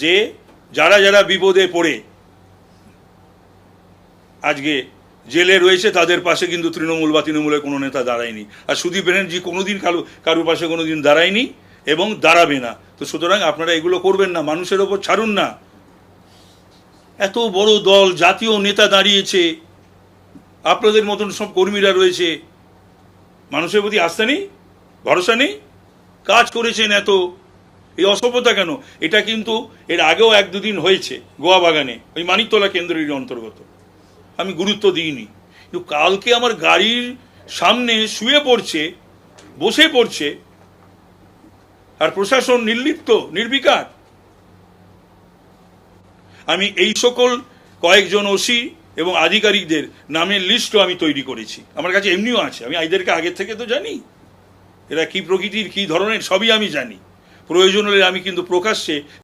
যে যারা যারা বিপদে পড়ে আজকে জেলে রয়েছে তাদের পাশে কিন্তু তৃণমূল বা তৃণমূলের কোনো নেতা দাঁড়ায়নি, আর সুদীপ ব্যানার্জি কোনোদিন কারোর পাশে কোনোদিন দাঁড়ায়নি এবং দাঁড়াবে না। তো সুতরাং আপনারা এগুলো করবেন না, মানুষের ওপর ছাড়ুন না। এত বড় দল, জাতীয় নেতা দাঁড়িয়েছে, আপনাদের মতন সব কর্মীরা রয়েছে, মানুষের প্রতি আস্থা নেই, ভরসা নেই? কাজ করেছেন এত, এই অসভ্যতা কেন? এটা কিন্তু এর আগেও 1-2 দিন হয়েছে গোয়া বাগানে, ওই মানিকতলা কেন্দ্রের অন্তর্গত। আমি গুরুত্ব দিইনি, কিন্তু কালকে আমার গাড়ির সামনে শুয়ে পড়ছে, বসে পড়ছে, আর প্রশাসন নির্লিপ্ত, নির্বিকার। আমি এই সকল কয়েকজন ওসি এবং আধিকারিকদের নামের লিস্টও আমি তৈরি করেছি, আমার কাছে এমনিও আছে। আমি এদেরকে আগের থেকে তো জানি, এরা কি প্রকৃতির, কি ধরনের, সবই আমি জানি। প্রয়োজন হলে আমি কিন্তু প্রকাশ্যে